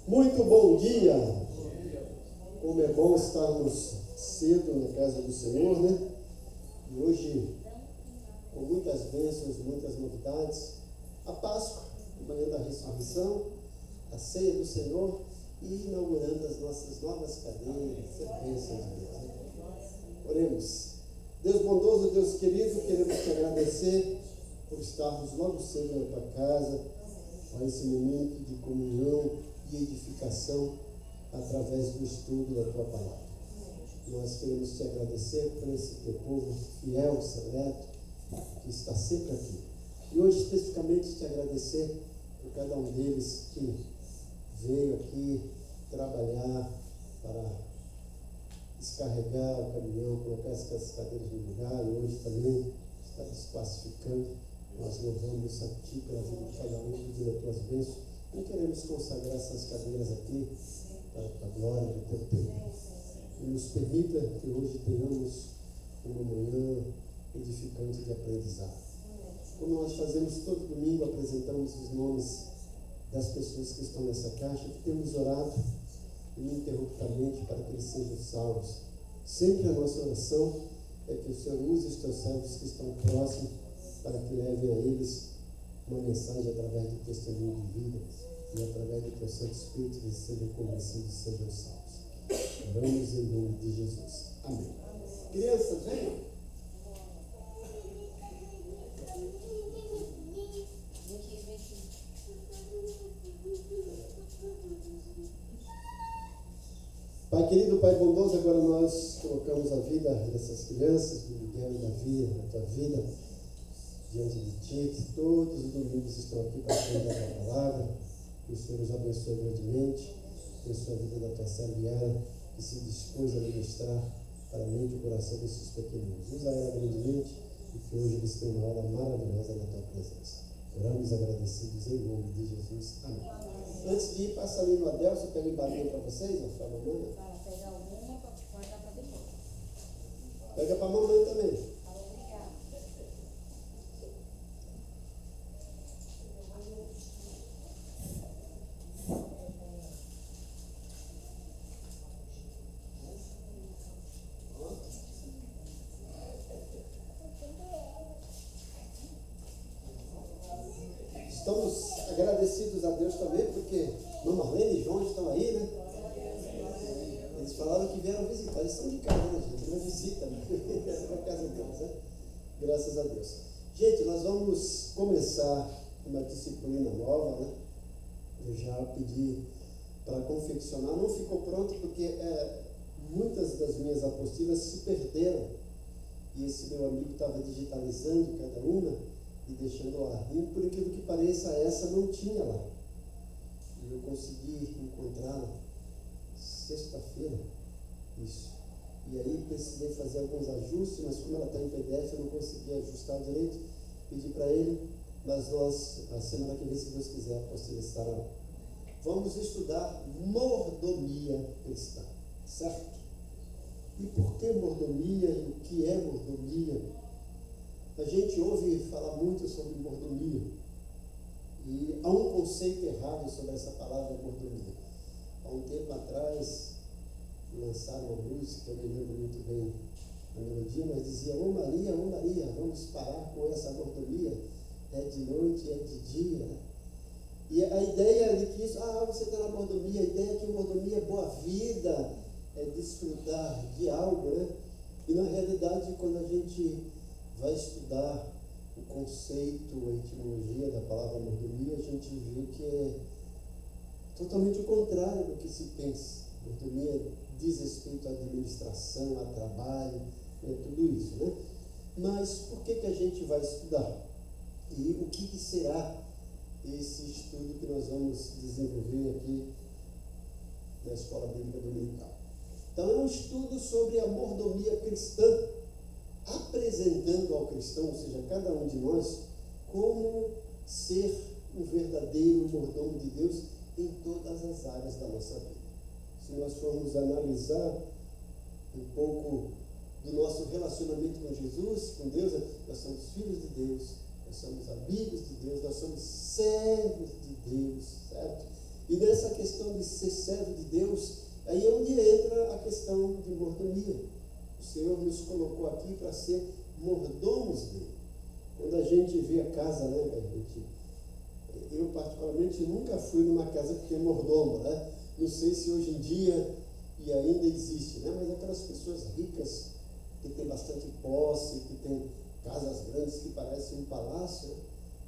Muito bom dia! Como é bom estarmos cedo na casa do Senhor, né? E hoje, com muitas bênçãos, muitas novidades, a Páscoa, a manhã da ressurreição, a ceia do Senhor e inaugurando as nossas novas cadeiras, a bênção de Deus, né? Oremos. Deus bondoso, Deus querido, queremos te agradecer por estarmos logo cedo na tua casa, a esse momento de comunhão e edificação através do estudo da tua palavra. Nós queremos te agradecer por esse teu povo fiel, seleto, que está sempre aqui. E hoje especificamente te agradecer por cada um deles que veio aqui trabalhar para descarregar o caminhão, colocar essas cadeiras no lugar, e hoje também está desclassificando. Nós louvamos a Ti pela vida de cada um, pedindo as Tuas bênçãos, e queremos consagrar essas cadeiras aqui para a Tua glória e o Teu tempo. E nos permita que hoje tenhamos uma manhã edificante de aprendizado. Como nós fazemos todo domingo, apresentamos os nomes das pessoas que estão nessa caixa, que temos orado ininterruptamente para que eles sejam salvos. Sempre a nossa oração é que o Senhor use os teus servos que estão próximos para que levem a eles uma mensagem através do testemunho de vida e através do teu Santo Espírito, eles sejam convencidos e sejam salvos. Oramos em nome de Jesus. Amém. Crianças, venham. Pai querido, Pai bondoso, agora nós colocamos a vida dessas crianças, do Miguel e da Davi, na tua vida, diante de Ti, que todos os domingos estão aqui para aprender a tua palavra, que o Senhor os abençoe grandemente, abençoe a vida da tua serva Yara, que se dispôs a ministrar para a mente e o coração desses pequeninos. Usa ela grandemente e que hoje eles tenham uma hora maravilhosa na tua presença. Oramos agradecidos em nome de Jesus. Amém. Antes de ir, passa ali no Adelso, pega embalinho para vocês, a mamãe. Pega uma para guardar para depois. Pega para a mamãe também. Obrigada. Estamos agradecidos a Deus também, porque Mama Marlene e João estão aí, né? Eles falaram que vieram visitar, eles são de casa, né, gente? Uma visita, né? Essa é a casa deles, né? Graças a Deus. Gente, nós vamos começar uma disciplina nova, né? Eu já pedi para confeccionar, não ficou pronto porque muitas das minhas apostilas se perderam. E esse meu amigo estava digitalizando cada uma e deixando lá. E por aquilo que pareça, essa não tinha lá. E eu consegui encontrá-la sexta-feira. Isso. E aí precisei fazer alguns ajustes, mas como ela está em PDF, eu não consegui ajustar direito. Pedi para ele, mas nós, a semana que vem, se Deus quiser, a apostila estará lá. Vamos estudar mordomia cristã, certo? E por que mordomia e o que é mordomia? A gente ouve falar muito sobre mordomia e há um conceito errado sobre essa palavra mordomia. Há um tempo atrás lançaram uma música, eu me lembro muito bem a melodia, mas dizia: ô Maria, vamos parar com essa mordomia, é de noite, é de dia. E a ideia de que isso, você está na mordomia, a ideia é que mordomia é boa vida, é desfrutar de algo, né? E na realidade, quando a gente vai estudar o conceito, a etimologia da palavra mordomia, a gente vê que é totalmente o contrário do que se pensa. Mordomia diz respeito à administração, a trabalho, tudo isso, né? Mas por que a gente vai estudar? E o que será esse estudo que nós vamos desenvolver aqui na Escola Bíblica Dominical? Então é um estudo sobre a mordomia cristã, apresentando ao cristão, ou seja, cada um de nós, como ser um verdadeiro mordomo de Deus em todas as áreas da nossa vida. Se nós formos analisar um pouco do nosso relacionamento com Jesus, com Deus, nós somos filhos de Deus, nós somos amigos de Deus, nós somos servos de Deus, certo? E nessa questão de ser servo de Deus, aí é onde entra a questão de mordomia. O Senhor nos colocou aqui para ser mordomos dele. Quando a gente vê a casa, né, eu particularmente nunca fui numa casa que tem mordomo, né? Não sei se hoje em dia e ainda existe, né? Mas aquelas pessoas ricas que têm bastante posse, que têm casas grandes que parecem um palácio,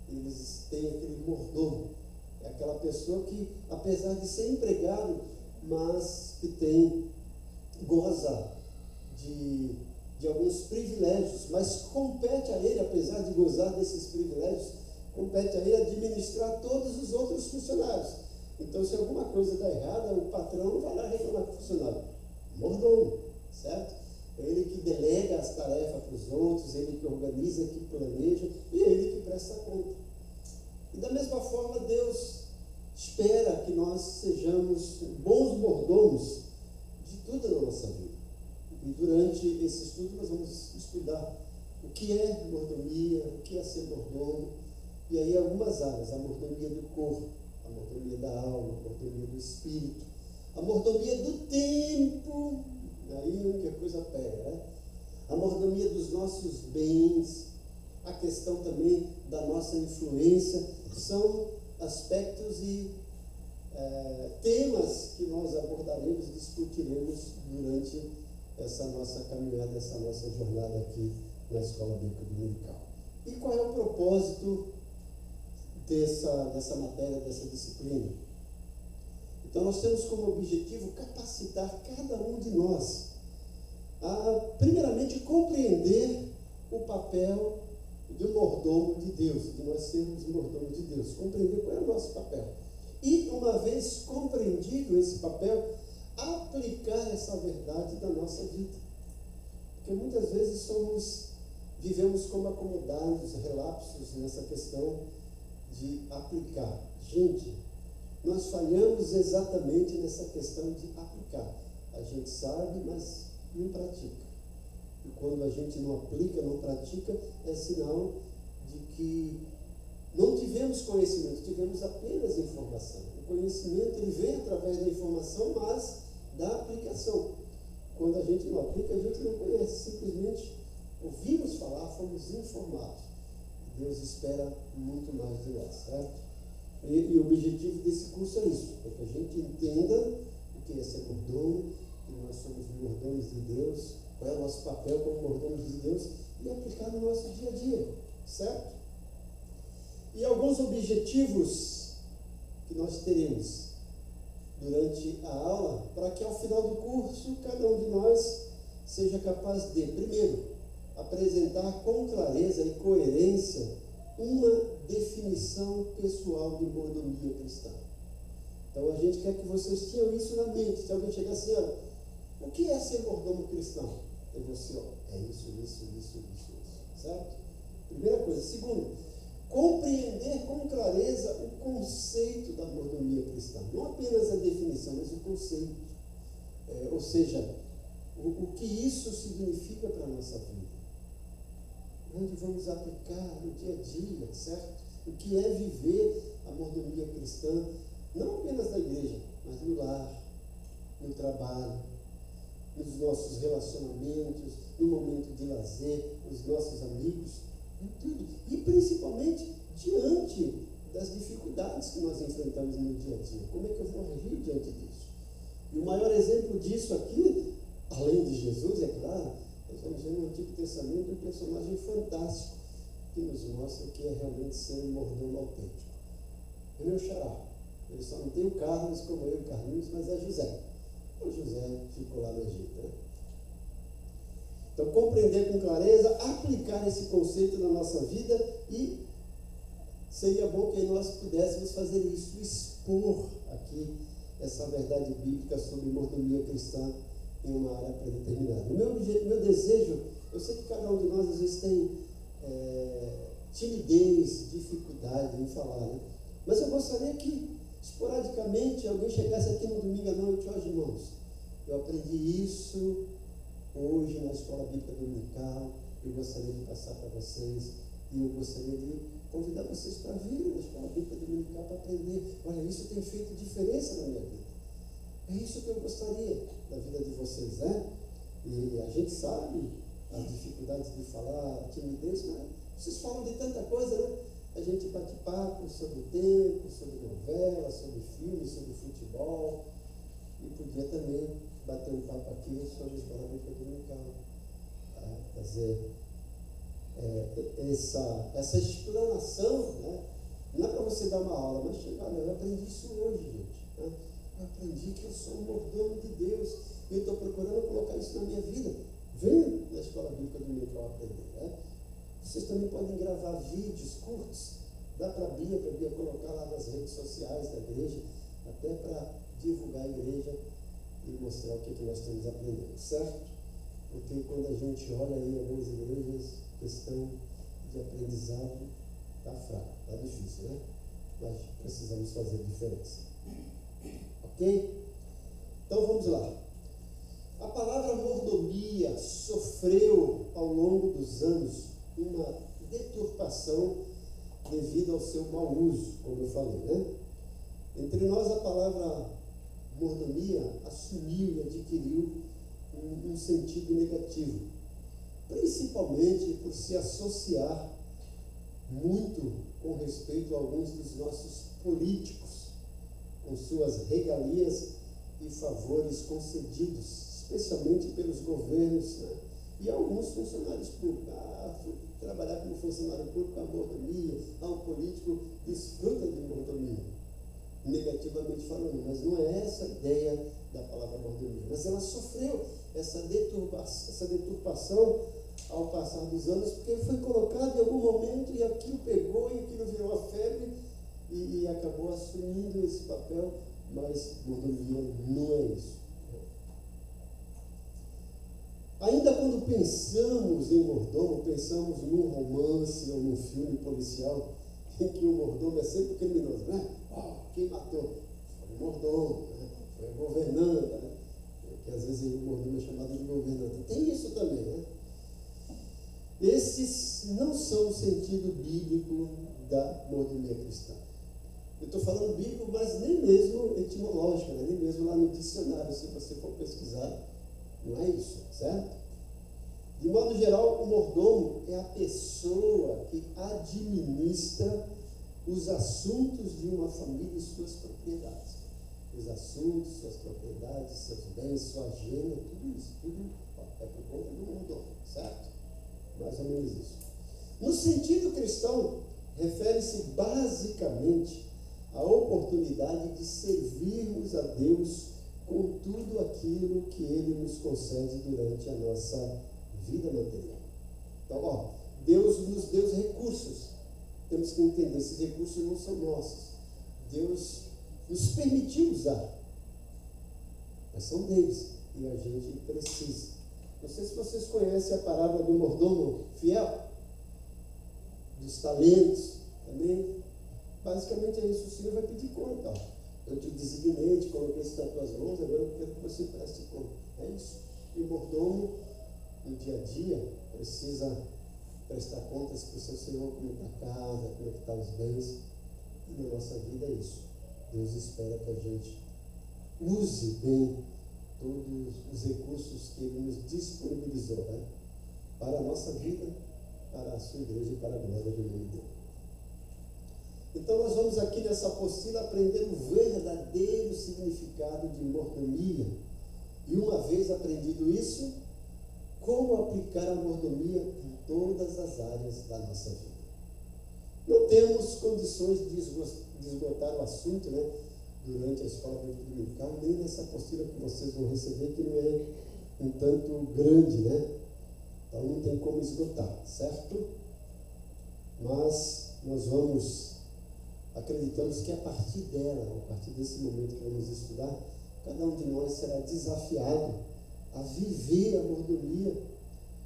eles têm aquele mordomo. É aquela pessoa que, apesar de ser empregado, mas que goza de alguns privilégios, mas compete a ele, apesar de gozar desses privilégios, compete a ele administrar todos os outros funcionários. Então, se alguma coisa dá errada, o patrão não vai lá reclamar com o funcionário. Mordomo, certo? É ele que delega as tarefas para os outros, ele que organiza, que planeja, e é ele que presta conta. E da mesma forma, Deus espera que nós sejamos bons mordomos de tudo na nossa vida. E durante esse estudo nós vamos estudar o que é mordomia, o que é ser mordomo, e aí algumas áreas: a mordomia do corpo, a mordomia da alma, a mordomia do espírito, a mordomia do tempo, aí onde a coisa pega, né? A mordomia dos nossos bens, a questão também da nossa influência, são aspectos e temas que nós abordaremos, discutiremos durante essa nossa caminhada, essa nossa jornada aqui na Escola Bíblica Dominical. E qual é o propósito dessa matéria, dessa disciplina? Então, nós temos como objetivo capacitar cada um de nós a, primeiramente, compreender o papel do mordomo de Deus, de nós sermos mordomos de Deus, compreender qual é o nosso papel. E, uma vez compreendido esse papel, aplicar essa verdade na nossa vida. Porque muitas vezes vivemos como acomodados, relapsos nessa questão de aplicar. Gente, nós falhamos exatamente nessa questão de aplicar. A gente sabe, mas não pratica. E quando a gente não aplica, não pratica, é sinal de que não tivemos conhecimento, tivemos apenas informação. O conhecimento ele vem através da informação, mas da aplicação. Quando a gente não aplica, a gente não conhece, simplesmente ouvimos falar, fomos informados. Deus espera muito mais de nós, certo? E o objetivo desse curso é isso, é que a gente entenda o que é ser mordomo, que nós somos mordomos de Deus, qual é o nosso papel como mordomos de Deus, e aplicar no nosso dia a dia, certo? E alguns objetivos que nós teremos durante a aula, para que ao final do curso, cada um de nós seja capaz de, primeiro, apresentar com clareza e coerência uma definição pessoal de mordomia cristã. Então, a gente quer que vocês tenham isso na mente. Se alguém chegar assim, olha, o que é ser mordomo cristão? É você, é isso, certo? Primeira coisa. Segundo, compreender com clareza o conceito da mordomia cristã. Não apenas a definição, mas o conceito. Ou seja, o que isso significa para a nossa vida. Onde vamos aplicar no dia a dia, certo? O que é viver a mordomia cristã, não apenas na igreja, mas no lar, no trabalho, nos nossos relacionamentos, no momento de lazer, os nossos amigos, em tudo. E principalmente diante das dificuldades que nós enfrentamos no dia a dia. Como é que eu vou agir diante disso? E o maior exemplo disso aqui, além de Jesus, é claro, nós vamos ver no Antigo Testamento um personagem fantástico que nos mostra o que é realmente ser um mordomo autêntico. É meu xará. Ele só não tem o Carlos como eu e o Carlinhos, mas é José. O José ficou lá no Egito, né? Então, compreender com clareza, aplicar esse conceito na nossa vida, e seria bom que nós pudéssemos fazer isso, expor aqui essa verdade bíblica sobre mordomia cristã em uma área predeterminada. O meu desejo, eu sei que cada um de nós às vezes tem timidez, dificuldade em falar, né? Mas eu gostaria que, esporadicamente, alguém chegasse aqui no domingo à noite: ó, irmãos, eu aprendi isso hoje na Escola Bíblica Dominical, eu gostaria de passar para vocês, e eu gostaria de convidar vocês para vir na escola bíblica dominical para aprender. Olha, isso tem feito diferença na minha vida. É isso que eu gostaria da vida de vocês, né? E a gente sabe as dificuldades de falar, a timidez, mas vocês falam de tanta coisa, né? A gente bate papo sobre o tempo, sobre novela, sobre filme, sobre futebol. E podia também bater um papo aqui sobre a escola bíblica dominical. Fazer essa explanação, né? Não é para você dar uma aula, mas chegar, eu aprendi isso hoje, gente. Né? Eu aprendi que eu sou um mordomo de Deus e eu estou procurando colocar isso na minha vida. Venha na escola bíblica dominical aprender. Né? Vocês também podem gravar vídeos curtos. Dá para a Bia colocar lá nas redes sociais da igreja, até para divulgar a igreja e mostrar o que nós estamos aprendendo, certo? Porque quando a gente olha aí algumas igrejas, questão de aprendizado está fraca, está difícil, né? Mas precisamos fazer diferença. Ok? Então vamos lá. A palavra mordomia sofreu ao longo dos anos uma deturpação devido ao seu mau uso, como eu falei, né? Entre nós a palavra mordomia assumiu e adquiriu um sentido negativo, principalmente por se associar muito com respeito a alguns dos nossos políticos, com suas regalias e favores concedidos, especialmente pelos governos, né? E alguns funcionários públicos. Trabalhar como funcionário público, a mordomia, o político desfruta de mordomia, negativamente falando, mas não é essa a ideia da palavra mordomia. Mas ela sofreu essa deturpação ao passar dos anos, porque foi colocado em algum momento e aquilo pegou e aquilo virou a febre e acabou assumindo esse papel, mas mordomia não é isso. Ainda quando pensamos em mordomo, pensamos num romance ou num filme policial em que o mordomo é sempre criminoso, né? Quem matou? Foi o mordomo, né? Foi a governanta, né? Que às vezes o mordomo é chamado de governanta. Tem isso também, né? Esses não são o sentido bíblico da mordomia cristã. Eu estou falando bíblico, mas nem mesmo etimológico, né? Nem mesmo lá no dicionário, se você for pesquisar. Não é isso, certo? De modo geral, o mordomo é a pessoa que administra os assuntos de uma família e suas propriedades. Os assuntos, suas propriedades, seus bens, sua agenda, tudo isso, tudo é por conta do mordomo, certo? Mais ou menos isso. No sentido cristão, refere-se basicamente à oportunidade de servirmos a Deus com tudo aquilo que Ele nos concede durante a nossa vida material. Então, Deus nos deu recursos. Temos que entender, esses recursos não são nossos. Deus nos permitiu usar, mas são deles e a gente precisa. Não sei se vocês conhecem a parábola do mordomo fiel, dos talentos, também. Basicamente é isso, o Senhor vai pedir conta. Eu te designei, te coloquei isso nas tuas mãos, agora eu quero que você preste conta. É isso. E o mordomo, no dia a dia, precisa prestar contas para o seu Senhor, como está a casa, como estão os bens. E na nossa vida é isso. Deus espera que a gente use bem todos os recursos que Ele nos disponibilizou, né? Para a nossa vida, para a sua igreja e para a glória do nome dele. Então nós vamos aqui nessa apostila aprender o verdadeiro significado de mordomia. E uma vez aprendido isso, como aplicar a mordomia em todas as áreas da nossa vida. Não temos condições de esgotar o assunto, né, durante a escola bíblica dominical, nem nessa apostila que vocês vão receber, que não é um tanto grande, né? Então não tem como esgotar, certo? Mas nós acreditamos que a partir dela, a partir desse momento que vamos estudar, cada um de nós será desafiado a viver a mordomia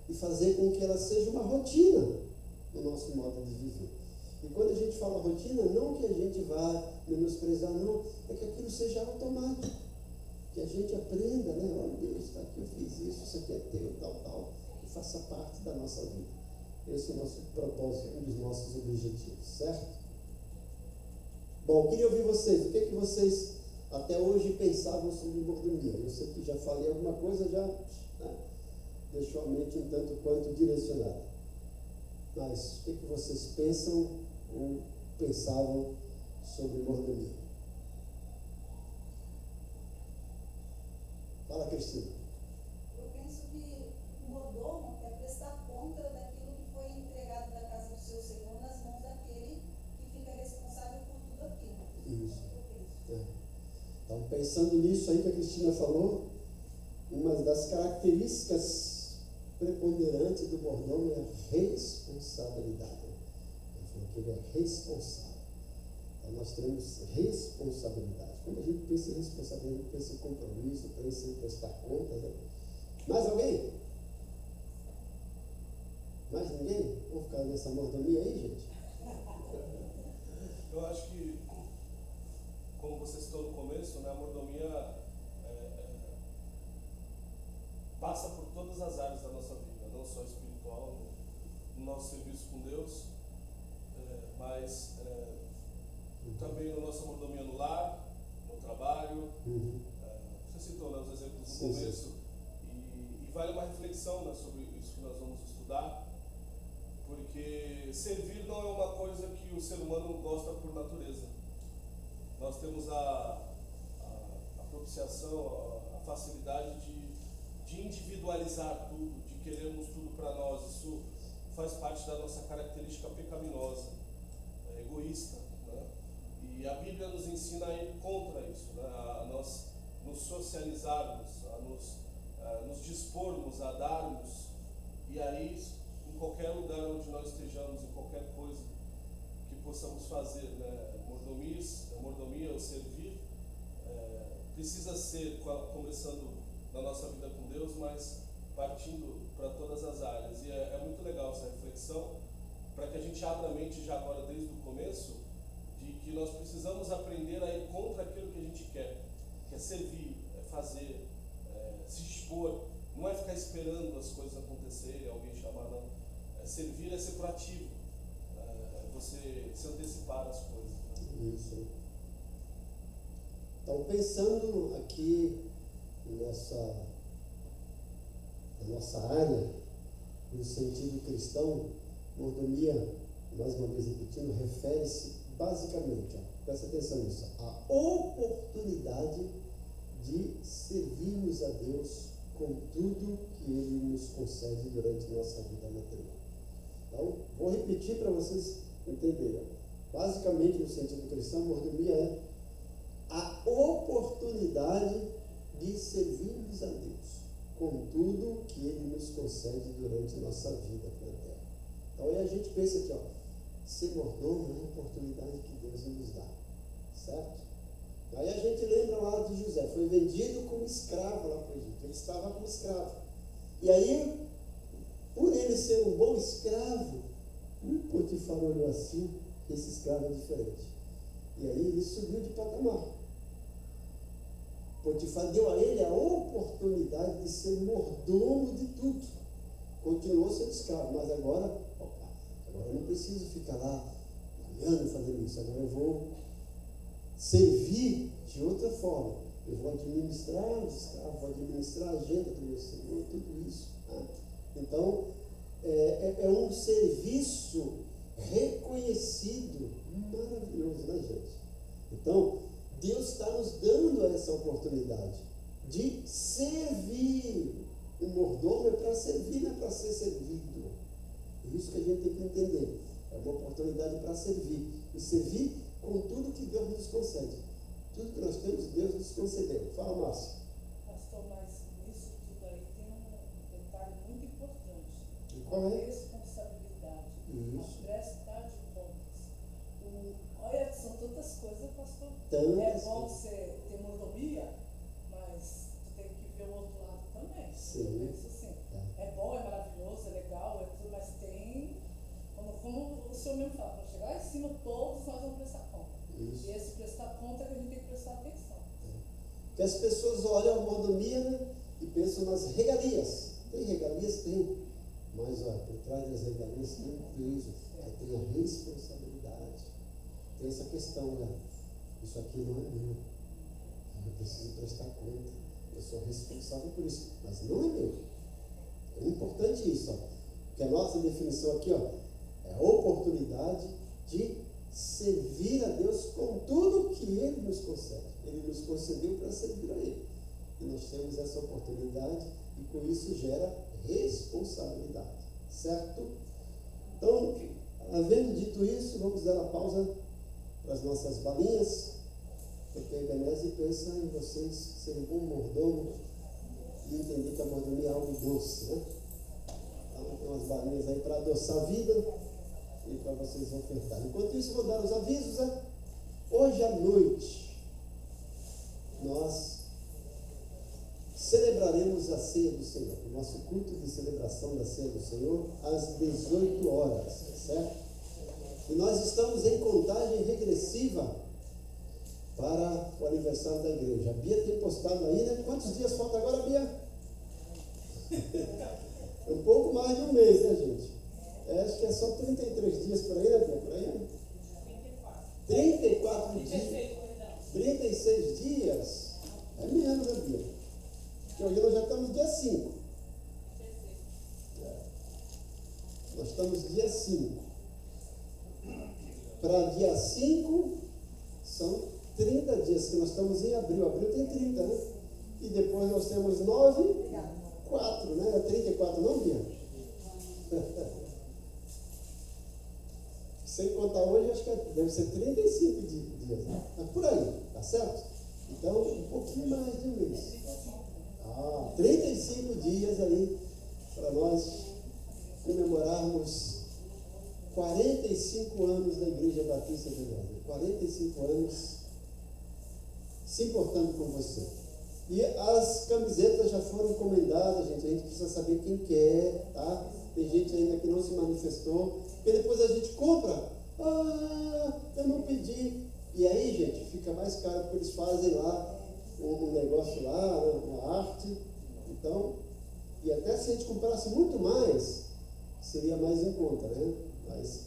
e fazer com que ela seja uma rotina no nosso modo de viver. E quando a gente fala rotina, não que a gente vá menosprezar, não, é que aquilo seja automático, que a gente aprenda, né? Olha, Deus, está aqui, eu fiz isso aqui é teu, tal, e faça parte da nossa vida. Esse é o nosso propósito, um dos nossos objetivos, certo? Bom, queria ouvir vocês. O que é que vocês até hoje pensavam sobre mordomia? Eu sei que já falei alguma coisa, já deixou a mente um tanto quanto direcionada. Mas o que é que vocês pensam ou pensavam sobre mordomia? Fala, Cristina. Eu penso que o mordomo é prestar conta daquilo que foi entregado da casa do seu Senhor nas mãos daquele que fica responsável por tudo aquilo. Isso. Eu penso. Então, pensando nisso aí que a Cristina falou, uma das características preponderantes do mordomo é a responsabilidade. Ele falou que ele é responsável. Então, nós temos responsabilidade. Quando a gente pensa em responsabilidade, a gente pensa em compromisso, pensa em prestar contas. Né? Mais alguém? Mais ninguém? Vamos ficar nessa mordomia aí, gente? Eu acho que, como você citou no começo, né, a mordomia passa por todas as áreas da nossa vida, não só espiritual, no nosso serviço com Deus, mas também na nossa mordomia no lar, no trabalho. Você citou, né, os exemplos no começo, e vale uma reflexão, né, sobre isso que nós vamos estudar, porque servir não é uma coisa que o ser humano gosta por natureza. Nós temos a propiciação, a facilidade de individualizar tudo, de querermos tudo para nós. Isso faz parte da nossa característica pecaminosa, egoísta, né? E a Bíblia nos ensina a ir contra isso, né? A nós nos socializarmos, a nos dispormos, a darmos, e aí, em qualquer lugar onde nós estejamos, em qualquer coisa que possamos fazer, né? Mordomia ou servir, precisa ser começando na nossa vida com Deus, mas partindo para todas as áreas. E é muito legal essa reflexão, para que a gente abra a mente já agora, desde o começo, de que nós precisamos aprender a ir contra aquilo que a gente quer, que é servir, é fazer, se dispor, não é ficar esperando as coisas acontecerem, alguém chamar, não. Servir é ser proativo, você se antecipar às coisas. Né? Isso. Então, pensando aqui na nossa área, no sentido cristão, mordomia, mais uma vez repetindo, refere-se basicamente, presta atenção nisso, a oportunidade de servirmos a Deus com tudo que Ele nos concede durante nossa vida material. Então, vou repetir para vocês entenderem. Basicamente, no sentido cristão, mordomia é a oportunidade de servirmos a Deus com tudo que Ele nos concede durante nossa vida aqui na terra. Então, aí a gente pensa aqui, ser mordomo é uma oportunidade que Deus nos dá, certo? Aí a gente lembra lá de José, foi vendido como escravo lá para o Egito, ele estava como escravo. E aí, por ele ser um bom escravo, o Potifar olhou assim, esse escravo é diferente. E aí ele subiu de patamar. Potifar deu a ele a oportunidade de ser mordomo de tudo. Continuou sendo escravo, mas agora eu não preciso ficar lá olhando, fazendo isso. Agora eu vou servir de outra forma. Eu vou administrar os escravos, vou administrar a agenda do meu Senhor, tudo isso. Tá? Então, é um serviço reconhecido, maravilhoso, né, gente? Então, Deus está nos dando essa oportunidade de servir. O mordomo é para servir, não é para ser servido. É isso que a gente tem que entender. É uma oportunidade para servir. E servir com tudo que Deus nos concede. Tudo que nós temos, Deus nos concedeu. Fala, Márcia. Pastor, mas nisso tudo aí tem um detalhe muito importante. E qual A é? responsabilidade. Isso. A prestar de contas. Olha, são tantas coisas, pastor. Tantas É bom coisas. você ter mordomia, mas tu tem que ver o outro lado também. Sim. Eu penso assim, é bom, é maravilhoso, é legal, mas tem, como o senhor mesmo fala, quando chegar lá em cima, todos nós vamos prestar conta. Isso. E esse prestar conta é que a gente tem que prestar atenção. Porque as pessoas olham a mordomia, né, e pensam nas regalias. Tem regalias? Tem. Mas, olha, por trás das regalias tem um peso, tem a responsabilidade. Tem essa questão, né? Isso aqui não é meu. Eu preciso prestar conta. Eu sou responsável por isso. Mas não é meu. É importante isso, ó. Porque a nossa definição aqui, ó, é a oportunidade de servir a Deus com tudo que Ele nos concede. Ele nos concedeu para servir a Ele. E nós temos essa oportunidade e com isso gera responsabilidade. Certo? Então, havendo dito isso, vamos dar a pausa para as nossas balinhas, porque a Ebenezer pensa em vocês serem bom mordomo e entender que a mordomia é algo doce, né? Então, tem umas balinhas aí para adoçar a vida e para vocês ofertarem. Enquanto isso, eu vou dar os avisos, né? Hoje à noite, nós celebraremos a ceia do Senhor, o nosso culto de celebração da ceia do Senhor, às 18 horas, certo? E nós estamos em contagem regressiva para o aniversário da igreja. A Bia tem postado aí, né? Quantos dias falta agora, Bia? Um pouco mais de um mês, né, gente? Acho que é só 33 dias por aí, né, Bia? Por aí, né? 34 dias. 36 dias? É menos, né, Bia? Porque hoje nós já estamos no dia 5. Nós estamos no dia 5. Para dia 5, são 30 dias, que nós estamos em abril. Abril tem 30, né? E depois nós temos 9, 4, né? É 34, não, Bia? Sem contar hoje, acho que deve ser 35 dias, né? Mas por aí, tá certo? Então, um pouquinho mais de um mês. 35 dias aí para nós comemorarmos 45 anos da Igreja Batista de Goiânia. 45 anos se importando com você. E as camisetas já foram encomendadas, gente. A gente precisa saber quem quer, tá? Tem gente ainda que não se manifestou. Porque depois a gente compra. Eu não pedi. E aí, gente, fica mais caro porque eles fazem lá um negócio lá, uma arte. Então, e até se a gente comprasse muito mais, seria mais em conta, né? Mas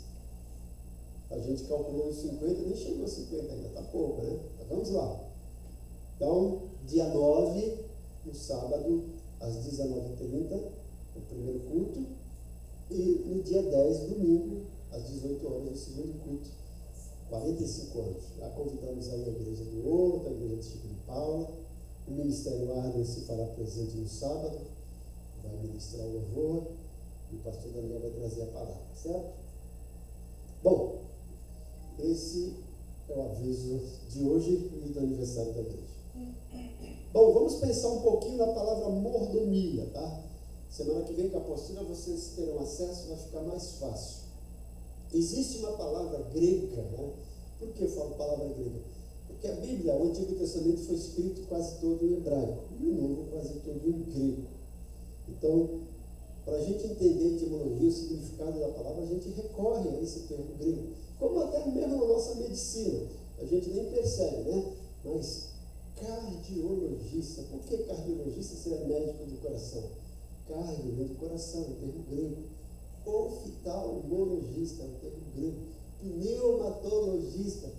a gente calculou os 50, nem chegou a 50 ainda, tá pouco, né? Mas vamos lá. Então, dia 9, no sábado, às 19h30, o primeiro culto. E no dia 10, domingo, às 18 horas, o segundo culto. 45 anos. Já convidamos aí a Igreja do Horto, a Igreja de Chico de Paula. O Ministério Arden se fará presente no sábado. Vai ministrar o louvor. E o pastor Daniel vai trazer a palavra, certo? Bom, esse é o aviso de hoje e do aniversário da igreja. Bom, vamos pensar um pouquinho na palavra mordomia, tá? Semana que vem com a apostila vocês terão acesso, vai ficar mais fácil. Existe uma palavra grega, né? Por que eu falo palavra grega? Porque a Bíblia, o Antigo Testamento foi escrito quase todo em hebraico e o Novo quase todo em grego. Então, para a gente entender a etimologia, o significado da palavra, a gente recorre a esse termo grego. Como até mesmo na nossa medicina, a gente nem percebe, né? Mas cardiologista, por que cardiologista se é médico do coração? Cardio vem do coração, é um termo grego. Oftalmologista é um termo grego. Pneumatologista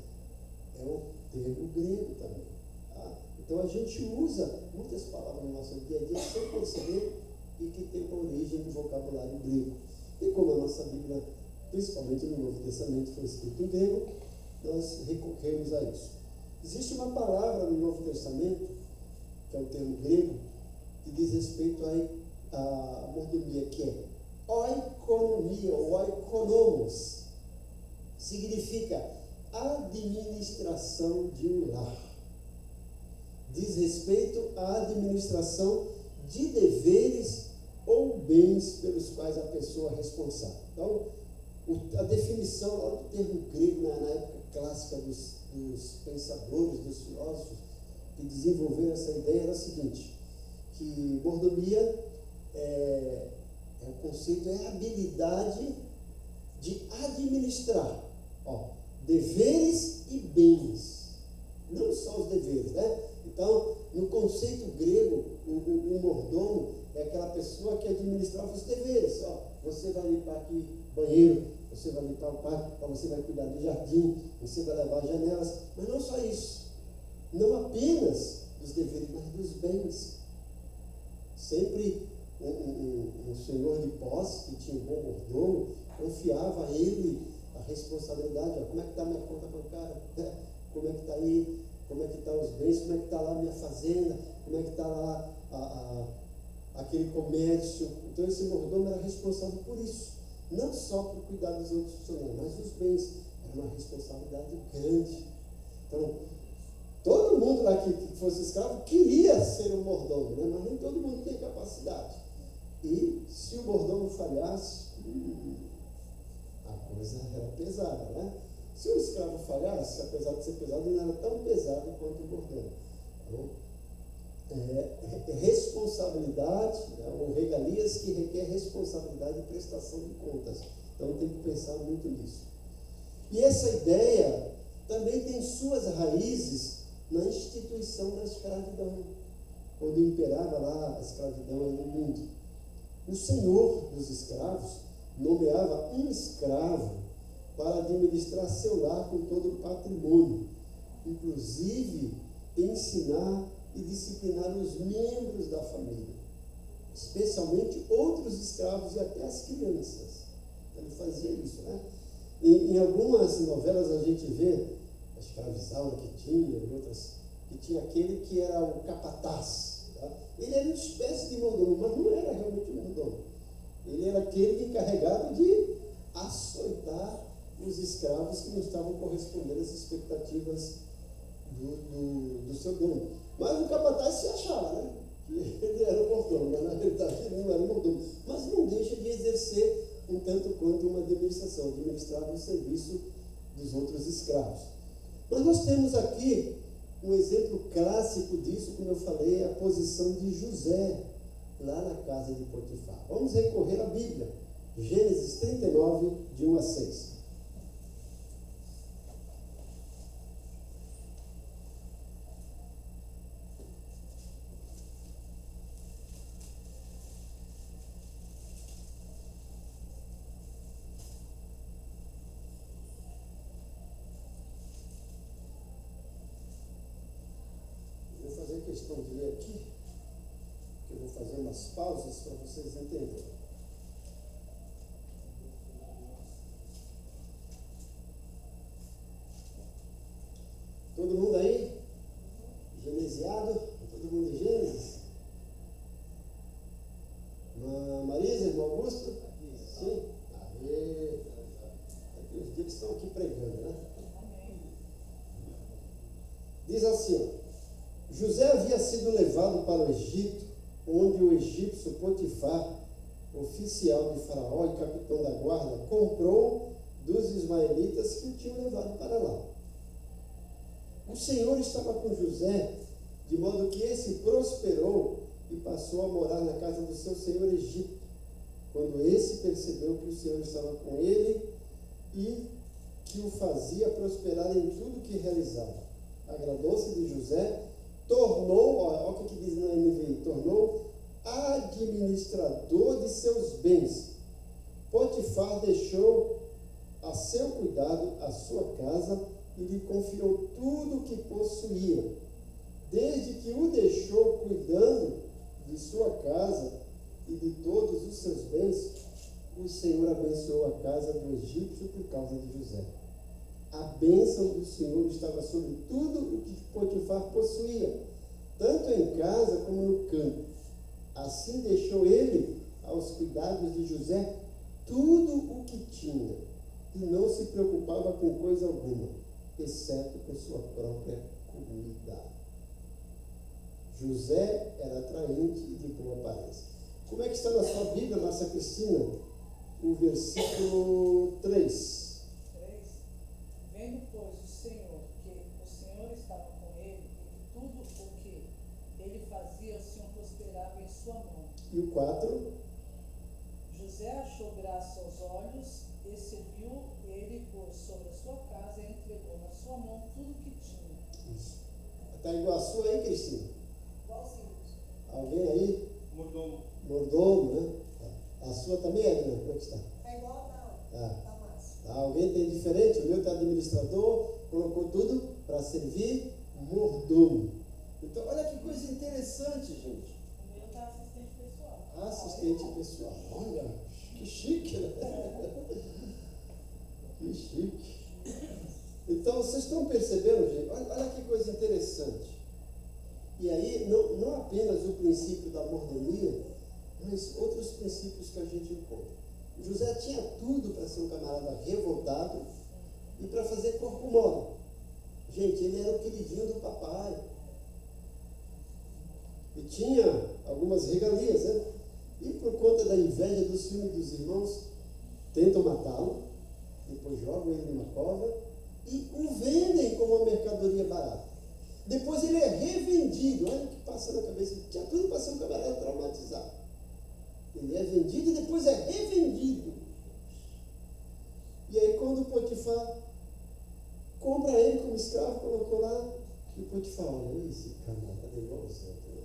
é um termo grego também. Tá? Então a gente usa muitas palavras no nosso dia a dia sem perceber e que tem origem no vocabulário grego. E como a nossa Bíblia, principalmente no Novo Testamento, foi escrito em grego, nós recorremos a isso. Existe uma palavra no Novo Testamento, que é o termo grego, que diz respeito à mordomia, que é oikonomia, ou oikonomos. Significa administração de um lar. Diz respeito à administração de deveres ou bens pelos quais a pessoa é responsável. Então, a definição lá do termo grego, na época clássica dos pensadores, dos filósofos que desenvolveram essa ideia, era o seguinte, que mordomia o conceito é a habilidade de administrar deveres e bens, não só os deveres, né? Então, no conceito grego, o mordomo é aquela pessoa que administrava os deveres, você vai limpar aqui banheiro, você vai limpar o quarto, você vai cuidar do jardim, você vai levar as janelas. Mas não só isso. Não apenas dos deveres, mas dos bens. Sempre um senhor de posse, que tinha um bom mordomo, confiava a ele a responsabilidade. Ó, como é que está a minha conta bancária? Como é que está aí? Como é que estão os bens? Como é que está lá a minha fazenda? Como é que está lá aquele comércio? Então esse mordomo era responsável por isso. Não só por cuidar dos outros funcionários, mas os bens. Era uma responsabilidade grande. Então, todo mundo lá que fosse escravo queria ser um mordomo, né? Mas nem todo mundo tem capacidade. E se o mordomo falhasse, a coisa era pesada, né? Se o escravo falhasse, apesar de ser pesado, não era tão pesado quanto o mordomo. Então, responsabilidade, né? Ou regalias que requer responsabilidade e prestação de contas. Então tem que pensar muito nisso. E essa ideia também tem suas raízes na instituição da escravidão, quando imperava lá a escravidão aí no mundo. O senhor dos escravos nomeava um escravo para administrar seu lar com todo o patrimônio, inclusive ensinar e disciplinar os membros da família, especialmente outros escravos e até as crianças. Ele fazia isso, né? Em algumas novelas a gente vê a escravizaura que tinha, e outras, que tinha aquele que era o capataz. Tá? Ele era uma espécie de mordomo, mas não era realmente um mordomo. Ele era aquele encarregado de açoitar os escravos que não estavam correspondendo às expectativas do seu dono. Mas o capataz se achava, né? Que ele era o mordomo, mas na verdade ele não era o mordomo. Mas não deixa de exercer um tanto quanto uma administração, administrar o serviço dos outros escravos. Mas nós temos aqui um exemplo clássico disso, como eu falei, a posição de José lá na casa de Potifar. Vamos recorrer à Bíblia, Gênesis 39, de 1 a 6. Questão de ler aqui, que eu vou fazer umas pausas para vocês entenderem. Todo mundo aí? Genesiado? Todo mundo em Gênesis? Marisa, irmão Augusto? Sim? Aê! Aqui os dias que estão aqui pregando, né? Diz assim, ó. José havia sido levado para o Egito, onde o egípcio Potifar, oficial de Faraó e capitão da guarda, comprou dos ismaelitas que o tinham levado para lá. O Senhor estava com José, de modo que esse prosperou e passou a morar na casa do seu senhor Egito, quando esse percebeu que o Senhor estava com ele e que o fazia prosperar em tudo que realizava. Agradou-se de José, tornou, olha o que diz na NVI, tornou administrador de seus bens. Potifar deixou a seu cuidado a sua casa e lhe confiou tudo o que possuía. Desde que o deixou cuidando de sua casa e de todos os seus bens, o Senhor abençoou a casa do egípcio por causa de José. A bênção do Senhor estava sobre tudo o que Potifar possuía, tanto em casa como no campo. Assim deixou ele aos cuidados de José tudo o que tinha, e não se preocupava com coisa alguma, exceto com sua própria comida. José era atraente e de boa aparência. Como é que está na sua Bíblia, Márcia Cristina? O versículo 3. Vendo, pois, o Senhor estava com ele, e que tudo o que ele fazia, o Senhor prosperava em sua mão. E o 4. José achou graça aos olhos, e serviu ele por sobre a sua casa, e entregou na sua mão tudo o que tinha. Isso. Está igual a sua aí, Cristina? Igualzinho. Alguém aí? Mordomo. Mordomo, né? A sua também, Edna? Como é que está? É igual a Ah. da Márcia. Alguém tem diferente? O meu está administrador, colocou tudo para servir mordomo. Então, olha que coisa interessante, gente. O meu tá assistente pessoal. Assistente pessoal. Olha, que chique, né? Que chique. Então, vocês estão percebendo, gente? Olha que coisa interessante. E aí, não apenas o princípio da mordomia, mas outros princípios que a gente encontra. José tinha tudo para ser um camarada revoltado e para fazer corpo mole. Gente, ele era o queridinho do papai. E tinha algumas regalias, né? E por conta da inveja, do ciúme dos irmãos, tentam matá-lo, depois jogam ele numa cova e o vendem como uma mercadoria barata. Depois ele é revendido. Olha o que passa na cabeça. Tinha tudo para ser um camarada traumatizado. Ele é vendido e depois é revendido. E aí quando Potifar compra ele como escravo, colocou lá, e o Potifar, olha, esse camarada é igual aos outros, né?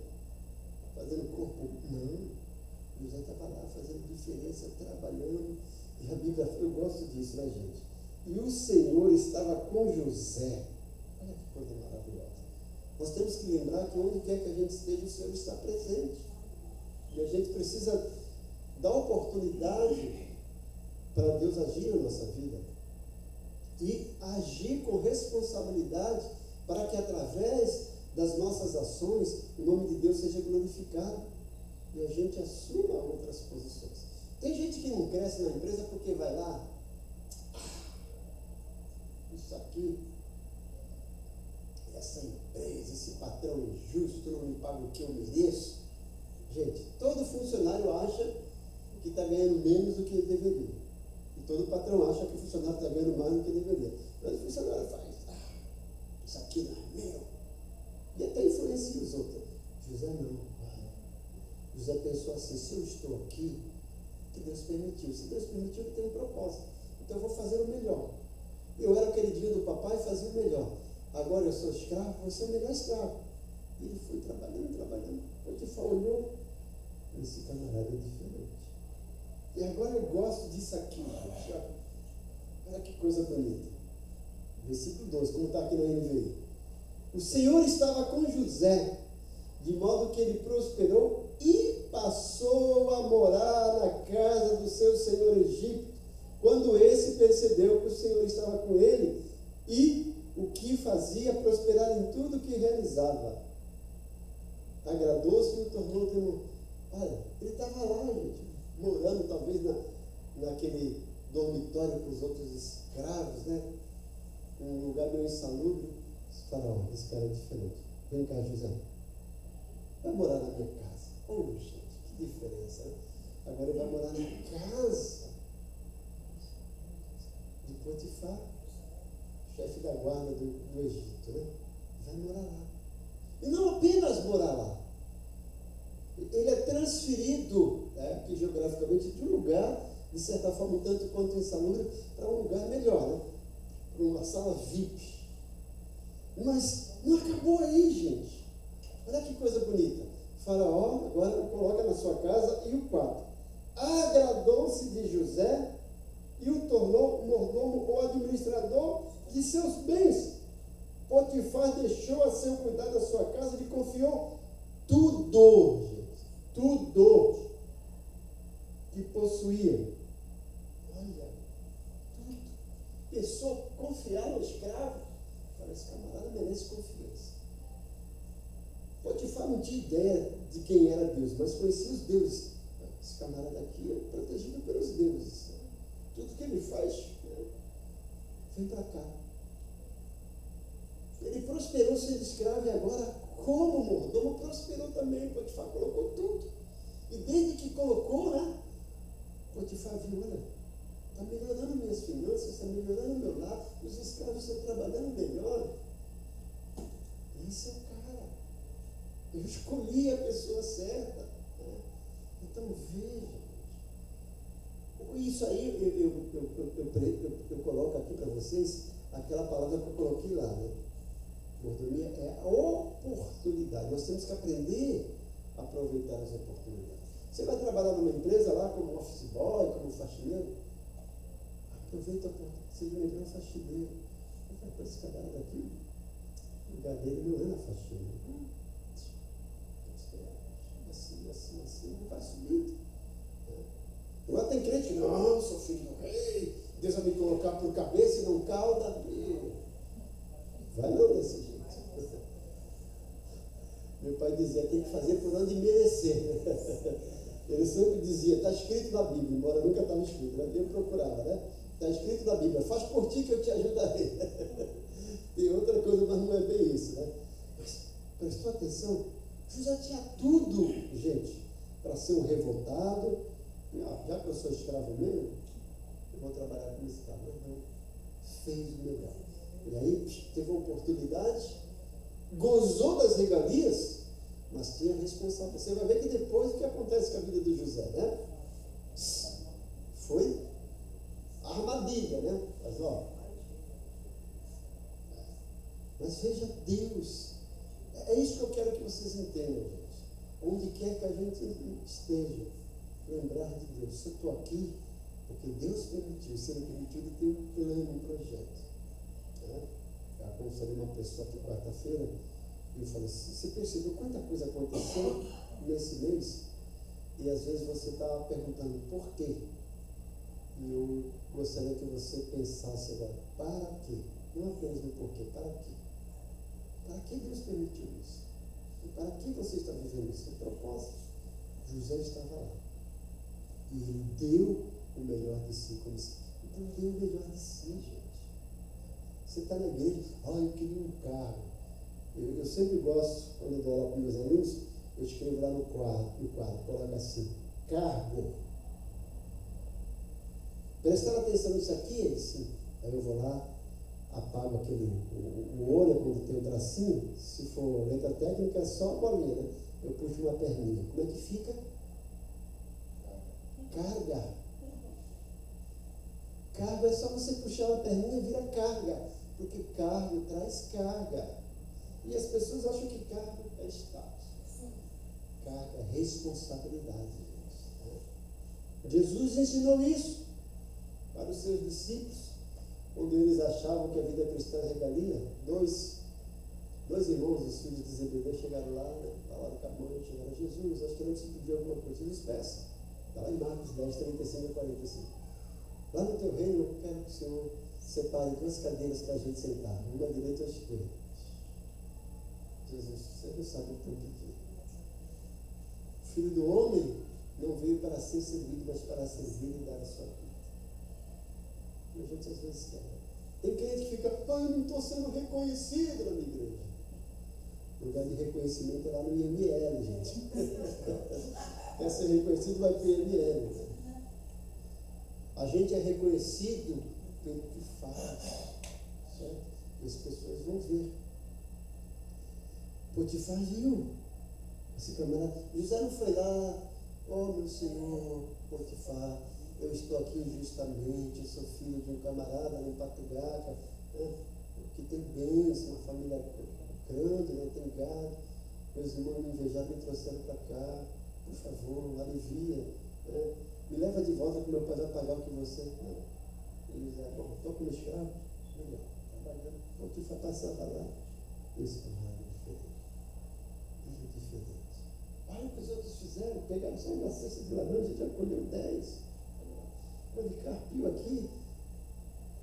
Fazendo corpo. Não. José estava lá fazendo diferença, trabalhando. E a Bíblia, eu gosto disso, né, gente? E o Senhor estava com José. Olha que coisa maravilhosa. Nós temos que lembrar que onde quer que a gente esteja, o Senhor está presente. E a gente precisa dar oportunidade para Deus agir na nossa vida. E agir com responsabilidade para que através das nossas ações o nome de Deus seja glorificado e a gente assuma outras posições. Tem gente que não cresce na empresa porque vai lá, isso aqui, essa empresa, esse patrão injusto, não me paga o que eu mereço. Gente, todo funcionário acha que está ganhando menos do que ele deveria. E todo patrão acha que o funcionário está ganhando mais do que deveria. Mas o funcionário faz, isso aqui não é meu. E até influencia os outros. José não. José pensou assim, se eu estou aqui, que Deus permitiu. Se Deus permitiu, ele tem um propósito. Então eu vou fazer o melhor. Eu era o queridinho do papai e fazia o melhor. Agora eu sou escravo, vou ser o melhor escravo. E ele foi trabalhando. Potifar olhou, esse camarada é diferente. E agora eu gosto disso aqui, gente. Olha que coisa bonita. Versículo 12, como está aqui na NVI. O Senhor estava com José, de modo que ele prosperou e passou a morar na casa do seu senhor Egito, quando esse percebeu que o Senhor estava com ele e o que fazia prosperar em tudo que realizava. Agradou-se e o tornou. Olha, ele estava lá, gente, morando talvez naquele dormitório com os outros escravos, né? Um lugar meio insalubre. Faraó, esse cara é diferente. Vem cá, José. Vai morar na minha casa. Oh, gente, que diferença, né? Agora ele vai morar na casa de Potifar, chefe da guarda do Egito, né? Vai morar lá. E não apenas morar lá. Ele é transferido, aqui geograficamente, de um lugar, de certa forma, tanto quanto insalubre, para um lugar melhor, né? Para uma sala VIP. Mas não acabou aí, gente. Olha que coisa bonita. Faraó agora coloca na sua casa e o quarto. Agradou-se de José e o tornou mordomo ou administrador de seus bens. Potifar deixou a seu cuidado a sua casa e lhe confiou tudo, gente. Tudo que possuía. Olha, tudo. Pensou confiar no escravo. Esse camarada merece confiança. Potifar não tinha ideia de quem era Deus, mas conhecia os deuses. Esse camarada aqui é protegido pelos deuses. Tudo que ele faz, vem para cá. Ele prosperou sendo escravo e agora, como mordomo, prosperou também. Potifar colocou tudo. E desde que colocou, né? Potifar viu, olha, está melhorando minhas finanças, está melhorando meu lar, os escravos estão trabalhando melhor. Esse é o cara. Eu escolhi a pessoa certa. Né? Então veja. Isso aí eu coloco aqui para vocês aquela palavra que eu coloquei lá. Né? Mordomia é a oportunidade. Nós temos que aprender a aproveitar as oportunidades. Você vai trabalhar numa empresa lá como office boy, como faxineiro? Aproveita, seja um melhor faxineiro. Eu falei, para esse camarada aqui, o lugar dele não é na faxina. Assim, não vai subir. Agora tem crente que, não, sou filho do rei, Deus vai me colocar por cabeça e não cauda. Vai não desse jeito. Meu pai dizia, tem que fazer por onde merecer. Ele sempre dizia, está escrito na Bíblia, embora nunca estava escrito, né? Eu procurava, né? Está escrito na Bíblia, faz por ti que eu te ajudarei. Tem outra coisa, mas não é bem isso, né? Mas prestou atenção, José tinha tudo, gente, para ser um revoltado. Já que eu sou escravo mesmo, eu vou trabalhar como escravo. Mas não, fez o melhor. E aí teve uma oportunidade, gozou das regalias, mas tinha responsabilidade. Você vai ver que depois o que acontece com a vida de José, né? Foi armadilha, né? Mas veja Deus. É isso que eu quero que vocês entendam, gente. Onde quer que a gente esteja, lembrar de Deus. Eu estou aqui porque Deus permitiu. Se Ele permitiu, Ele tem um plano, um projeto. Né? Eu aconselhei uma pessoa aqui quarta-feira e eu falei, você percebeu quanta coisa aconteceu nesse mês? E às vezes você está perguntando por quê? E eu gostaria que você pensasse agora, para quê? Não apenas no porquê, para quê? Para que Deus permitiu isso? E para que você está vivendo isso? O propósito. José estava lá. E ele deu o melhor de si. Então deu o melhor de si, gente. Você está na igreja, eu queria um carro. Eu sempre gosto, quando eu dou aula para meus alunos, eu escrevo lá no quadro, coloco assim, cargo. Prestaram atenção nisso aqui? Ele sim. Aí eu vou lá, apago o olho quando tem o tracinho. Se for letra técnica, é só a bolinha, né? Eu puxo uma perninha. Como é que fica? Carga. Cargo é só você puxar uma perninha e vira carga. Porque cargo traz carga. E as pessoas acham que cargo é status. Carga é responsabilidade. Jesus ensinou isso para os seus discípulos. Quando eles achavam que a vida cristã é regalia, dois irmãos, os filhos de Zebedeu, chegaram lá, né, falaram com a mãe, chegaram a Jesus, nós queremos te pedir alguma coisa. Jesus, peça. Está lá em Marcos 10, 35 e 45. Lá no teu reino, eu quero que o Senhor separe 2 cadeiras para a gente sentar, uma à direita e à esquerda. Jesus, você não sabe o que eu pedi. O Filho do Homem não veio para ser servido, mas para servir e dar a sua vida. A gente às vezes quer. Tem crente que fica, eu não estou sendo reconhecido na minha igreja. O lugar de reconhecimento é lá no IML, gente. Quer ser reconhecido, vai para o IML. A gente é reconhecido pelo que faz. Certo? E as pessoas vão ver. Potifar viu. Esse camarada. José não foi lá, meu senhor, Potifar. Eu estou aqui injustamente, eu sou filho de um camarada no Patugaca, né, que tem bens, uma família grande, né, tem gado. Meus irmãos me invejaram e me trouxeram para cá. Por favor, alivia. Né, me leva de volta que meu pai vai pagar o que você. Não. E José, bom, estou como escravo, melhor, trabalhando. Potifar passava lá. Esse camarada é diferente. Olha o que os outros fizeram, pegaram só uma cesta de laranja e já colheu 10. Policarpio aqui,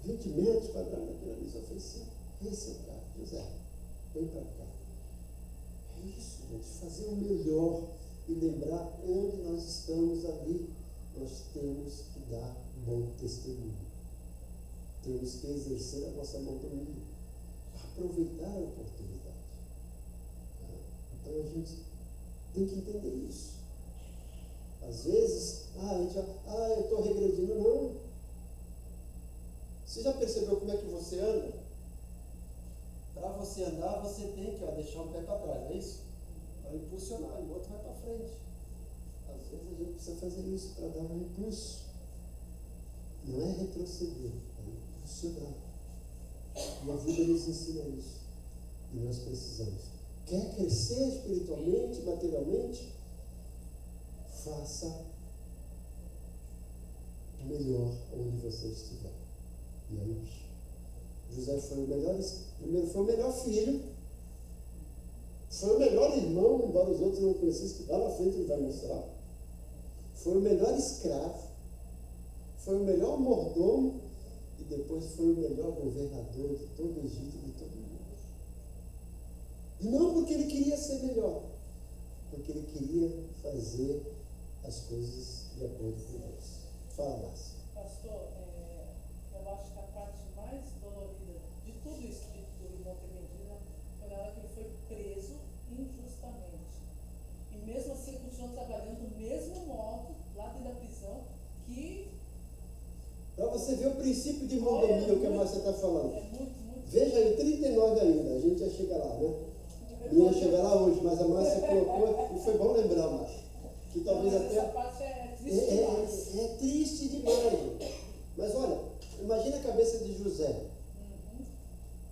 20 metros quadrados daquilo ali, só fez 5. Esse é o cara, José, vem para cá. É isso, gente, fazer o melhor e lembrar onde nós estamos ali. Nós temos que dar bom testemunho. Temos que exercer a nossa monotonia, aproveitar a oportunidade. Então a gente tem que entender isso. Às vezes, eu estou regredindo. Não. Você já percebeu como é que você anda? Para você andar, você tem que deixar um pé para trás, não é isso? Para impulsionar, e o outro vai para frente. Às vezes a gente precisa fazer isso para dar um impulso. Não é retroceder, é impulsionar. E a vida nos ensina isso. E nós precisamos. Quer crescer espiritualmente, materialmente? faça o melhor onde você estiver. E aí, José foi o melhor, primeiro foi o melhor filho, foi o melhor irmão, embora os outros não conhecessem, que lá na frente ele vai mostrar. Foi o melhor escravo, foi o melhor mordomo e depois foi o melhor governador de todo o Egito e de todo o mundo. E não porque ele queria ser melhor, porque ele queria fazer as coisas de acordo com Deus. Fala, Márcia. Pastor, eu acho que a parte mais dolorida de tudo isso do irmão ter vendido foi na hora que ele foi preso injustamente. E mesmo assim ele continuou trabalhando do mesmo modo, lá dentro da prisão, que... Para você ver o princípio de mordomia que a Márcia está falando. É muito... Veja aí, 39 ainda, a gente ia chegar lá, né? Não ia chegar lá hoje, mas a Márcia colocou, e foi bom lembrar, Márcia, que talvez Mas até... essa parte é triste demais. É triste demais, gente. Mas olha, imagina a cabeça de José.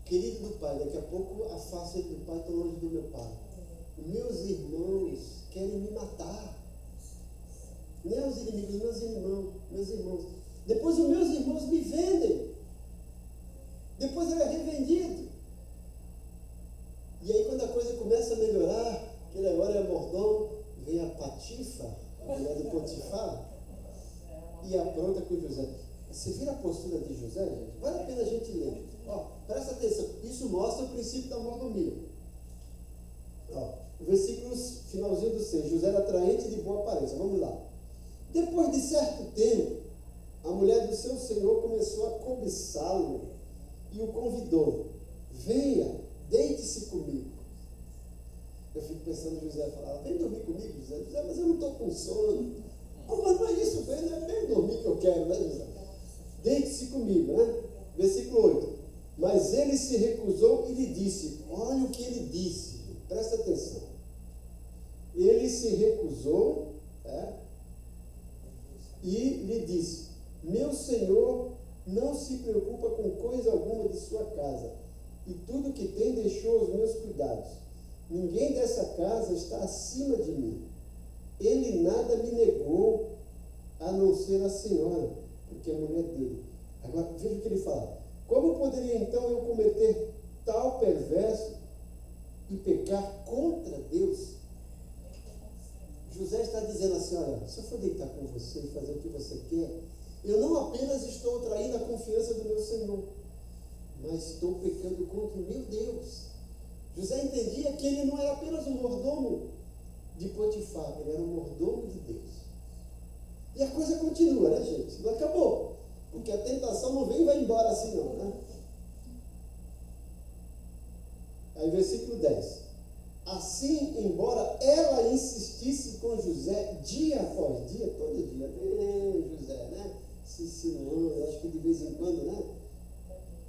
Querido do pai, daqui a pouco afasto ele do pai, estou longe do meu pai. Meus irmãos querem me matar. Não os inimigos, meus irmãos. Depois os meus irmãos me vendem. Depois ele é revendido. E aí quando a coisa começa a melhorar, que ele agora é mordomo, vem a Patifa, a mulher do Potifar, e apronta com José. Você vira a postura de José, gente? Vale a pena a gente ler. Ó, presta atenção, isso mostra o princípio da mordomia. Ó, o versículo finalzinho do 6, José era atraente de boa aparência. Vamos lá. Depois de certo tempo, a mulher do seu senhor começou a cobiçá-lo e o convidou. Venha, deite-se comigo. Eu fico pensando, José falava, vem dormir comigo, José. José, mas eu não estou com sono. Oh, mas não é isso, bem, não é bem dormir que eu quero, né, José? Deite-se comigo, né? Versículo 8. Mas ele se recusou e lhe disse, olha o que ele disse, presta atenção. Ele se recusou, e lhe disse, meu senhor não se preocupa com coisa alguma de sua casa, e tudo que tem deixou aos meus cuidados. Ninguém dessa casa está acima de mim. Ele nada me negou, a não ser a senhora, porque é mulher dele. Agora, veja o que ele fala. Como poderia então eu cometer tal perverso e pecar contra Deus? José está dizendo assim, olha, se eu for deitar com você e fazer o que você quer, eu não apenas estou traindo a confiança do meu Senhor, mas estou pecando contra o meu Deus. José entendia que ele não era apenas um mordomo de Potifar, ele era um mordomo de Deus. E a coisa continua, né, gente? Não acabou. Porque a tentação não vem e vai embora assim não, né? Aí versículo 10. Assim, embora ela insistisse com José dia após dia, todo dia, José, né? Se insinuando, acho que de vez em quando, né?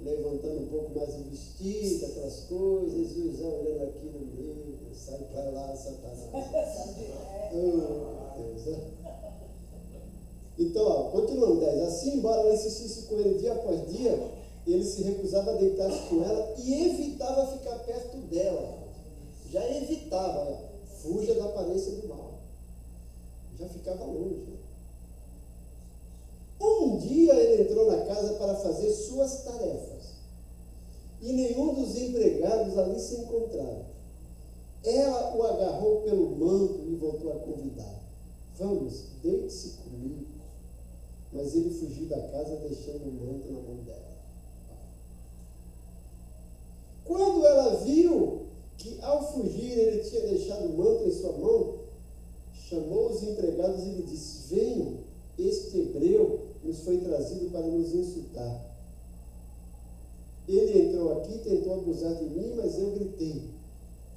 Levantando um pouco mais o vestido, aquelas coisas, e José olhando aqui no meio, sai para lá, Satanás. Oh, Deus, né? Então, ó, continuando, 10. Assim, embora ela insistisse com ele dia após dia, ele se recusava a deitar-se com ela e evitava ficar perto dela. Já evitava, fuja da aparência do mal. Já ficava longe. Né? Um dia ele entrou na casa para fazer suas tarefas e nenhum dos empregados ali se encontrava. Ela o agarrou pelo manto e voltou a convidar. Vamos, deite-se comigo. Mas ele fugiu da casa deixando o manto na mão dela. Quando ela viu que ao fugir ele tinha deixado o manto em sua mão, chamou os empregados e lhe disse, venham, este hebreu nos foi trazido para nos insultar. Ele entrou aqui e tentou abusar de mim, mas eu gritei.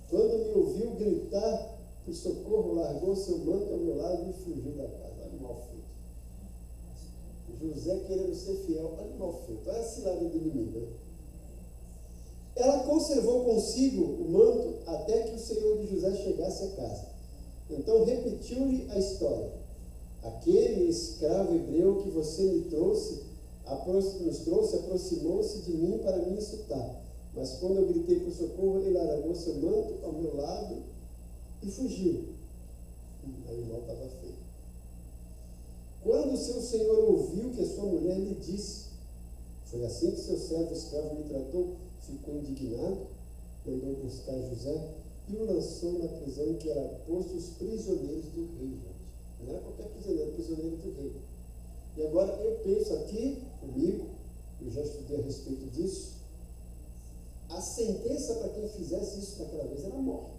Quando me ouviu gritar por socorro, largou seu manto ao meu lado e fugiu da casa. Olha o mal feito. José querendo ser fiel, olha o mal feito. Olha a cilada do inimigo. Né? Ela conservou consigo o manto até que o senhor de José chegasse a casa. Então repetiu-lhe a história. Aquele escravo hebreu que você nos trouxe, aproximou-se de mim para me insultar. Mas quando eu gritei por socorro, ele largou seu manto ao meu lado e fugiu. Aí o mal estava feio. quando seu senhor ouviu que a sua mulher lhe disse, foi assim que seu servo escravo me tratou, ficou indignado, mandou buscar José e o lançou na prisão em que era posto os prisioneiros do rei, gente. Não era qualquer prisioneiro, prisioneiro do rei. E agora eu penso aqui, comigo, eu já estudei a respeito disso, a sentença para quem fizesse isso naquela vez era a morte.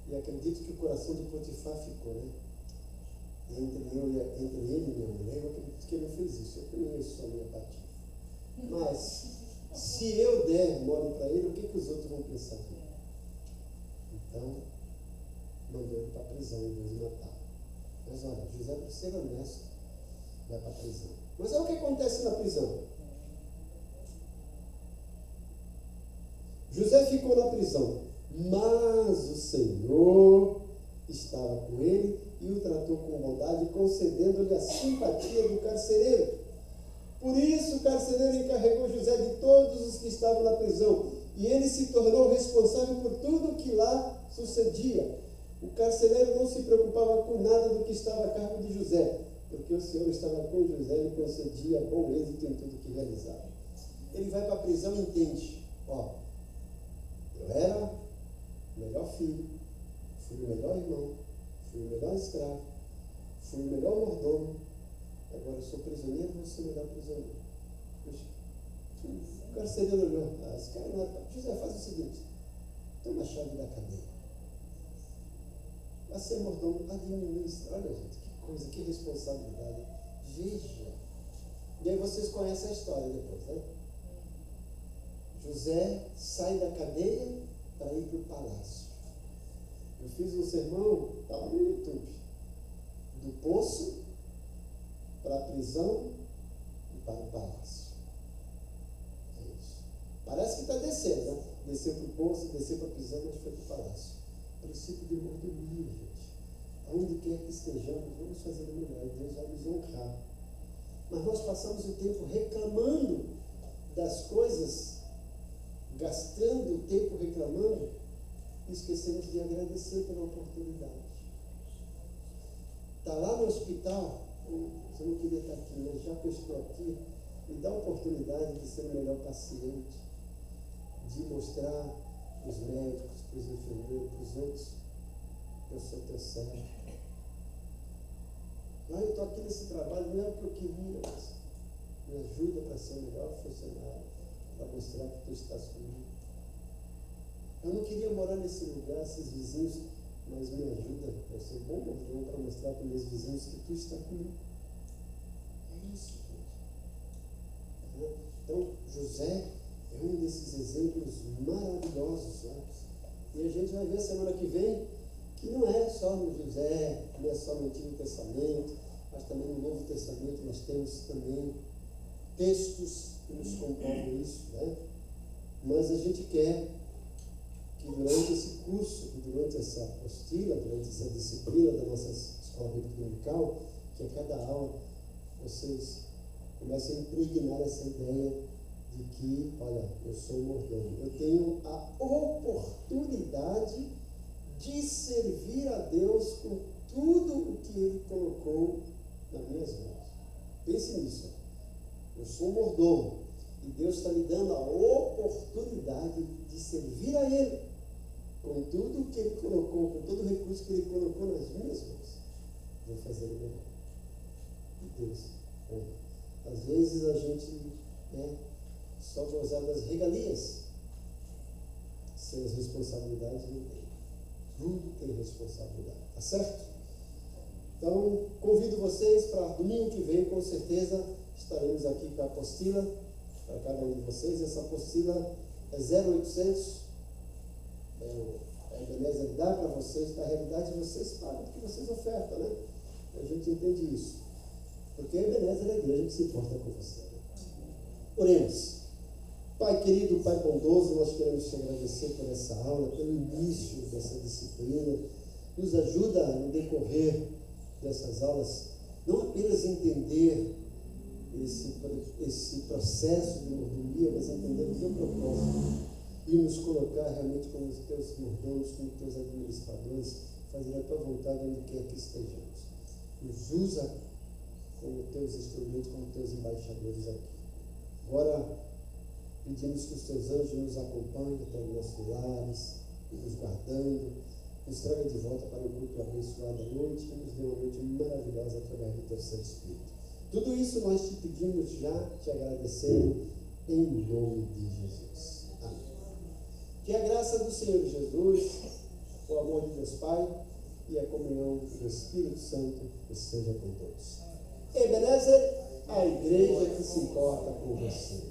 E acredito que o coração de Potifar ficou, né? Entre ele e minha mulher, eu acredito que ele não fez isso. Eu conheço a minha apatia. Mas, se eu der mole para ele, o que os outros vão pensar de mim? Então, mandou ele para a prisão em vez de matar. Mas olha, José, para ser honesto, vai para a prisão. Mas olha o que acontece na prisão. José ficou na prisão, mas o Senhor estava com ele e o tratou com bondade, concedendo-lhe a simpatia do carcereiro. Por isso o carcereiro encarregou José de todos os que estavam na prisão, e ele se tornou responsável por tudo o que lá sucedia. O carcereiro não se preocupava com nada do que estava a cargo de José, porque o Senhor estava com José e lhe concedia bom êxito em tudo que realizava. Ele vai para a prisão e entende, eu era o melhor filho, fui o melhor irmão, fui o melhor escravo, fui o melhor mordomo, agora eu sou prisioneiro, vou ser o melhor prisioneiro. O carcereiro olhou, esse cara não é. José, faz o seguinte, toma a chave da cadeia. Vai ser mordomo, administra. Olha, gente, que coisa, que responsabilidade. Veja. E aí vocês conhecem a história depois, né? José sai da cadeia para ir para o palácio. Eu fiz um sermão, estava no YouTube, do poço para a prisão e para o palácio. É isso. Parece que está descendo, né? Desceu para o poço, desceu para a prisão, mas foi para o palácio. Princípio de mordomia, gente. Aonde quer que estejamos, vamos fazer o melhor. Deus vai nos honrar. Mas nós passamos o tempo reclamando das coisas, gastando o tempo reclamando, e esquecemos de agradecer pela oportunidade. Está lá no hospital, você não queria estar aqui, mas já que eu estou aqui, me dá a oportunidade de ser o melhor paciente, de mostrar para os médicos, para os enfermeiros, para os outros, eu sou teu servo. Eu estou aqui nesse trabalho, não é o que eu queria, mas me ajuda para ser o melhor funcionário, para mostrar que tu estás comigo. Eu não queria morar nesse lugar, esses vizinhos, mas me ajuda para ser bom mordomo, para mostrar para os meus vizinhos que tu está comigo. É isso, gente. Então, José é um desses exemplos maravilhosos, né? E a gente vai ver semana que vem que não é só no José, não é só no Antigo Testamento, mas também no Novo Testamento nós temos também textos que nos comprovam isso, né? Mas a gente quer que durante esse curso, que durante essa apostila, durante essa disciplina da nossa escola bíblica dominical, que a cada aula vocês comecem a impregnar essa ideia de que, olha, eu sou um mordomo, eu tenho a oportunidade de servir a Deus com tudo o que Ele colocou nas minhas mãos. Pense nisso. Eu sou um mordomo e Deus está me dando a oportunidade de servir a Ele com tudo o que Ele colocou, com todo o recurso que Ele colocou nas minhas mãos. Vou fazer o melhor. E Deus honra. Às vezes a gente só gozar das regalias, sem as responsabilidades não tem. Tudo tem responsabilidade, tá certo? Então, convido vocês para domingo que vem, com certeza, estaremos aqui com a apostila para cada um de vocês. Essa apostila é 0800, a Ebenezer dá para vocês, na realidade vocês pagam porque vocês ofertam, né? A gente entende isso. Porque a Ebenezer é a igreja que se importa com você. Oremos. Pai querido, Pai bondoso, nós queremos te agradecer por essa aula, pelo início dessa disciplina. Nos ajuda no decorrer dessas aulas, não apenas entender esse processo de mordomia, mas entender o teu propósito e nos colocar realmente como os teus mordomos, como os teus administradores, fazer a tua vontade onde quer que estejamos. Nos usa como teus instrumentos, como teus embaixadores aqui. Agora, pedimos que os teus anjos nos acompanhem até os nossos lares, nos guardando, nos traga de volta para o culto abençoado à noite, que nos dê uma noite maravilhosa através do teu Santo Espírito. Tudo isso nós te pedimos já, te agradecendo, em nome de Jesus. Amém. Que a graça do Senhor Jesus, o amor de Deus Pai e a comunhão do Espírito Santo esteja com todos. Ebenezer, a igreja que se importa com você.